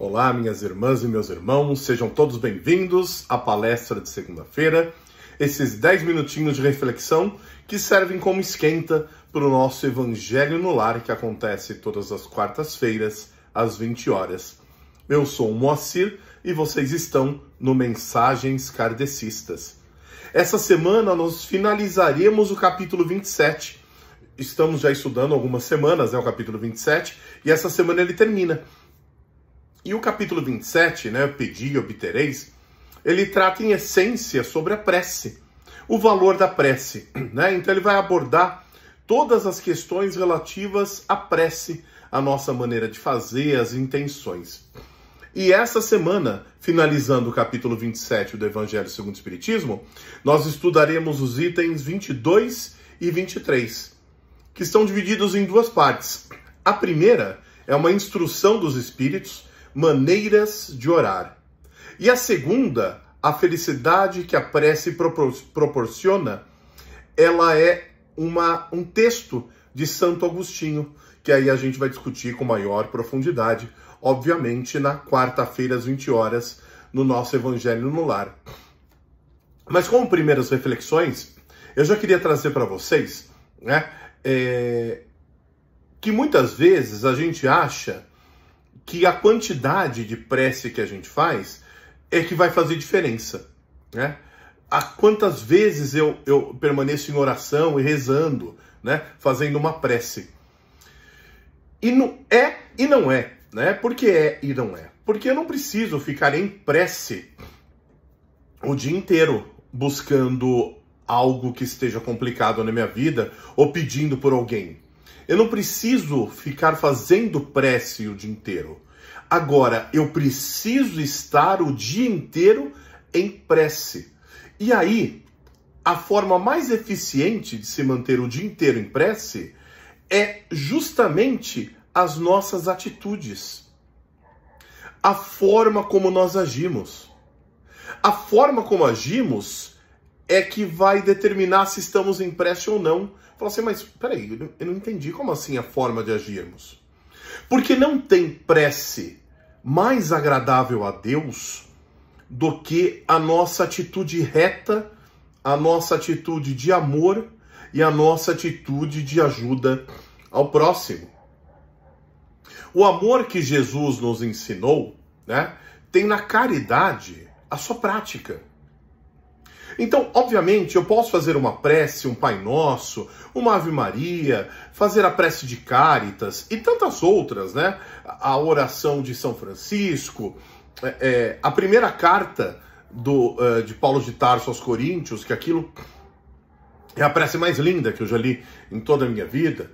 Olá, minhas irmãs e meus irmãos, sejam todos bem-vindos à palestra de segunda-feira, esses 10 minutinhos de reflexão que servem como esquenta para o nosso Evangelho no Lar, que acontece todas as quartas-feiras, às 20 horas. Eu sou o Moacir e vocês estão no Mensagens Kardecistas. Essa semana nós finalizaremos o capítulo 27. Estamos já estudando algumas semanas, o capítulo 27, e essa semana ele termina. E o capítulo 27, Pedi e obtereis, ele trata em essência sobre a prece, o valor da prece, Então ele vai abordar todas as questões relativas à prece, a nossa maneira de fazer, as intenções. E essa semana, finalizando o capítulo 27 do Evangelho segundo o Espiritismo, nós estudaremos os itens 22 e 23, que estão divididos em duas partes. A primeira é uma instrução dos Espíritos, maneiras de orar. E a segunda, a felicidade que a prece proporciona, ela é um texto de Santo Agostinho, que aí a gente vai discutir com maior profundidade, obviamente na quarta-feira às 20 horas, no nosso Evangelho no Lar. Mas como primeiras reflexões, eu já queria trazer para vocês, que muitas vezes a gente acha que a quantidade de prece que a gente faz é que vai fazer diferença, Quantas vezes eu permaneço em oração e rezando, fazendo uma prece. E não é e não é, Por que é e não é? Porque eu não preciso ficar em prece o dia inteiro buscando algo que esteja complicado na minha vida ou pedindo por alguém. Eu não preciso ficar fazendo prece o dia inteiro. Agora, eu preciso estar o dia inteiro em prece. E aí, a forma mais eficiente de se manter o dia inteiro em prece é justamente as nossas atitudes. A forma como nós agimos. A forma como agimos é que vai determinar se estamos em prece ou não. Fala assim, mas peraí, eu não entendi como assim a forma de agirmos. Porque não tem prece mais agradável a Deus do que a nossa atitude reta, a nossa atitude de amor e a nossa atitude de ajuda ao próximo. O amor que Jesus nos ensinou, tem na caridade a sua prática. Então, obviamente, eu posso fazer uma prece, um Pai Nosso, uma Ave Maria, fazer a prece de Cáritas e tantas outras, A oração de São Francisco, a primeira carta de Paulo de Tarso aos Coríntios, que aquilo é a prece mais linda que eu já li em toda a minha vida,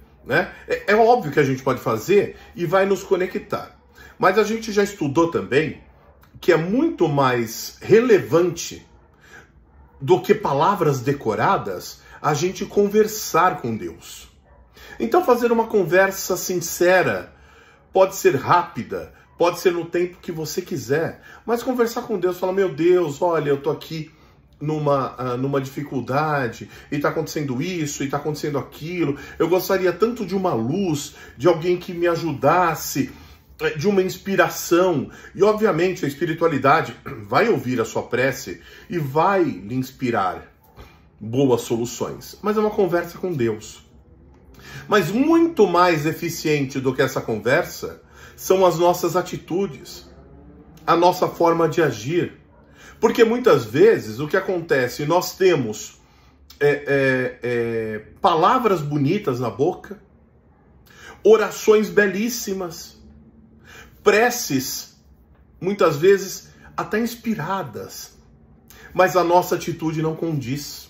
É óbvio que a gente pode fazer e vai nos conectar. Mas a gente já estudou também que é muito mais relevante do que palavras decoradas, a gente conversar com Deus. Então fazer uma conversa sincera, pode ser rápida, pode ser no tempo que você quiser, mas conversar com Deus, falar, meu Deus, olha, eu tô aqui numa dificuldade, e tá acontecendo isso, e tá acontecendo aquilo, eu gostaria tanto de uma luz, de alguém que me ajudasse, de uma inspiração, e obviamente a espiritualidade vai ouvir a sua prece e vai lhe inspirar boas soluções, mas é uma conversa com Deus. Mas muito mais eficiente do que essa conversa são as nossas atitudes, a nossa forma de agir, porque muitas vezes o que acontece, nós temos palavras bonitas na boca, orações belíssimas, preces, muitas vezes até inspiradas, mas a nossa atitude não condiz.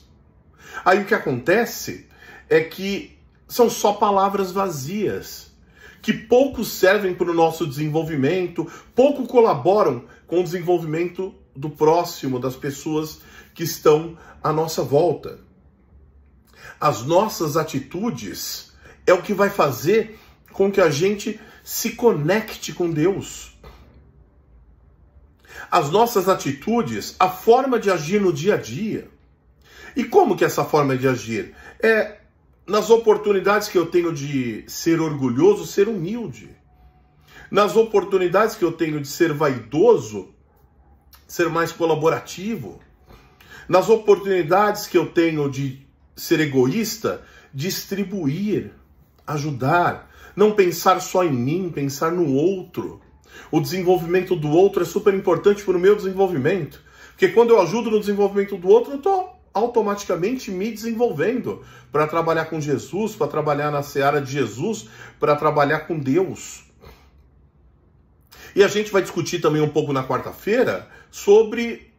Aí o que acontece é que são só palavras vazias, que pouco servem para o nosso desenvolvimento, pouco colaboram com o desenvolvimento do próximo, das pessoas que estão à nossa volta. As nossas atitudes é o que vai fazer com que a gente se conecte com Deus. As nossas atitudes, a forma de agir no dia a dia. E como que é essa forma de agir? É nas oportunidades que eu tenho de ser orgulhoso, ser humilde. nas oportunidades que eu tenho de ser vaidoso, ser mais colaborativo, nas oportunidades que eu tenho de ser egoísta, distribuir, ajudar, não pensar só em mim, pensar no outro. O desenvolvimento do outro é super importante para o meu desenvolvimento, porque quando eu ajudo no desenvolvimento do outro, eu estou automaticamente me desenvolvendo para trabalhar com Jesus, para trabalhar na seara de Jesus, para trabalhar com Deus. E a gente vai discutir também um pouco na quarta-feira sobre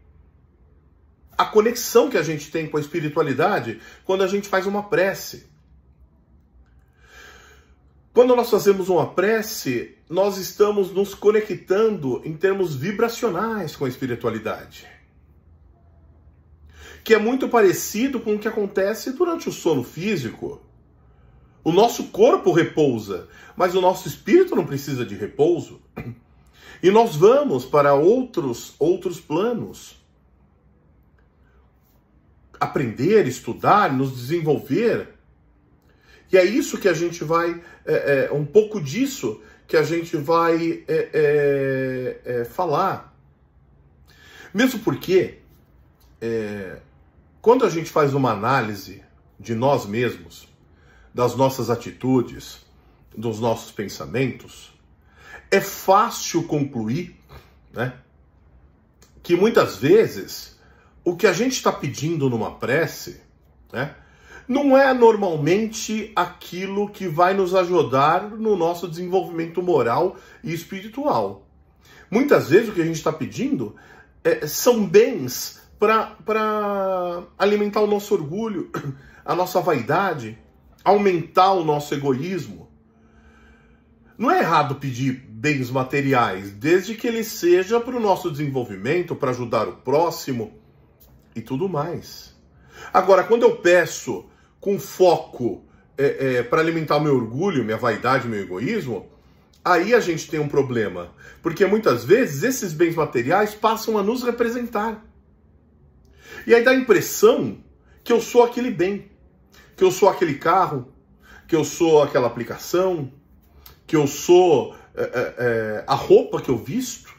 a conexão que a gente tem com a espiritualidade quando a gente faz uma prece. Quando nós fazemos uma prece, nós estamos nos conectando em termos vibracionais com a espiritualidade, que é muito parecido com o que acontece durante o sono físico. O nosso corpo repousa, mas o nosso espírito não precisa de repouso. E nós vamos para outros planos. Aprender, estudar, nos desenvolver. E é isso que a gente vai, um pouco disso que a gente vai falar. Mesmo porque, quando a gente faz uma análise de nós mesmos, das nossas atitudes, dos nossos pensamentos, é fácil concluir, né, que muitas vezes o que a gente está pedindo numa prece, né, não é normalmente aquilo que vai nos ajudar no nosso desenvolvimento moral e espiritual. Muitas vezes o que a gente está pedindo são bens para alimentar o nosso orgulho, a nossa vaidade, aumentar o nosso egoísmo. Não é errado pedir bens materiais, desde que ele seja para o nosso desenvolvimento, para ajudar o próximo e tudo mais. Agora, quando eu peço com foco para alimentar o meu orgulho, minha vaidade, meu egoísmo, aí a gente tem um problema. Porque muitas vezes esses bens materiais passam a nos representar. E aí dá a impressão que eu sou aquele bem, que eu sou aquele carro, que eu sou aquela aplicação, que eu sou a roupa que eu visto,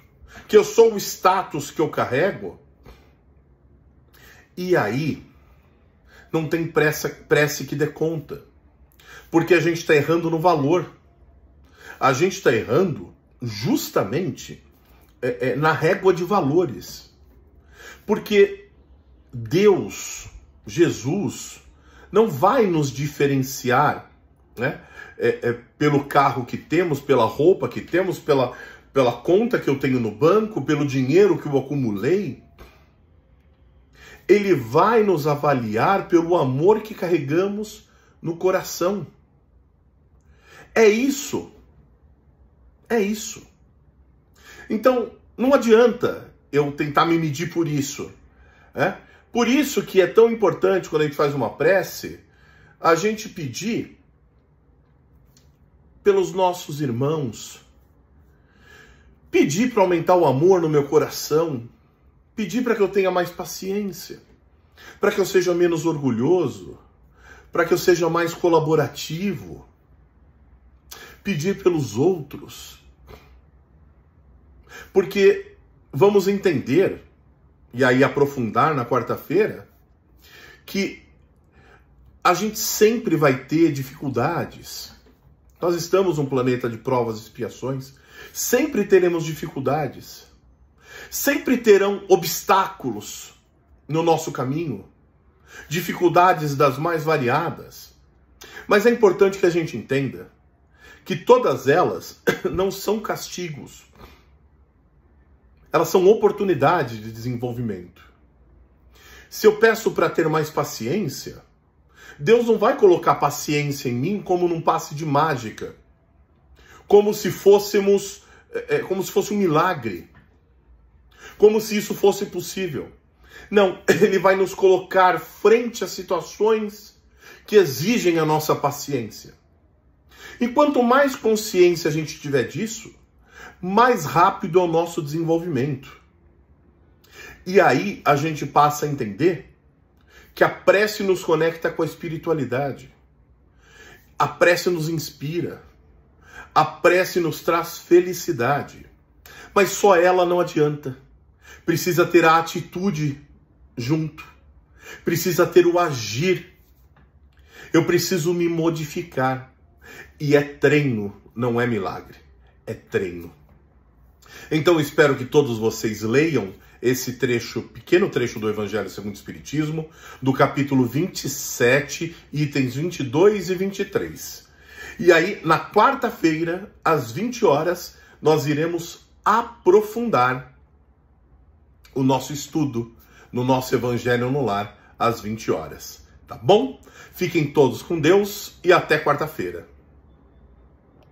que eu sou o status que eu carrego. E aí não tem prece que dê conta, porque a gente está errando no valor. A gente está errando justamente na régua de valores. Porque Deus, Jesus, não vai nos diferenciar, né, pelo carro que temos, pela roupa que temos, pela conta que eu tenho no banco, pelo dinheiro que eu acumulei. Ele vai nos avaliar pelo amor que carregamos no coração. É isso. É isso. Então, não adianta eu tentar me medir por isso. Por isso que é tão importante, quando a gente faz uma prece, a gente pedir pelos nossos irmãos. Pedir para aumentar o amor no meu coração. Pedir para que eu tenha mais paciência, para que eu seja menos orgulhoso, para que eu seja mais colaborativo. Pedir pelos outros. Porque vamos entender, e aí aprofundar na quarta-feira, que a gente sempre vai ter dificuldades. Nós estamos num planeta de provas e expiações. Sempre teremos dificuldades. Sempre terão obstáculos no nosso caminho, dificuldades das mais variadas. Mas é importante que a gente entenda que todas elas não são castigos. Elas são oportunidades de desenvolvimento. Se eu peço para ter mais paciência, Deus não vai colocar paciência em mim como num passe de mágica, como se fosse um milagre. Como se isso fosse possível. Não, ele vai nos colocar frente a situações que exigem a nossa paciência. E quanto mais consciência a gente tiver disso, mais rápido é o nosso desenvolvimento. E aí a gente passa a entender que a prece nos conecta com a espiritualidade. A prece nos inspira. A prece nos traz felicidade, mas só ela não adianta. Precisa ter a atitude junto, precisa ter o agir. Eu preciso me modificar. E é treino, não é milagre, é treino. Então espero que todos vocês leiam esse trecho, pequeno trecho do Evangelho segundo o Espiritismo, do capítulo 27, itens 22 e 23. E aí, na quarta-feira, às 20 horas, nós iremos aprofundar o nosso estudo no nosso Evangelho no Lar, às 20 horas. Tá bom? Fiquem todos com Deus e até quarta-feira.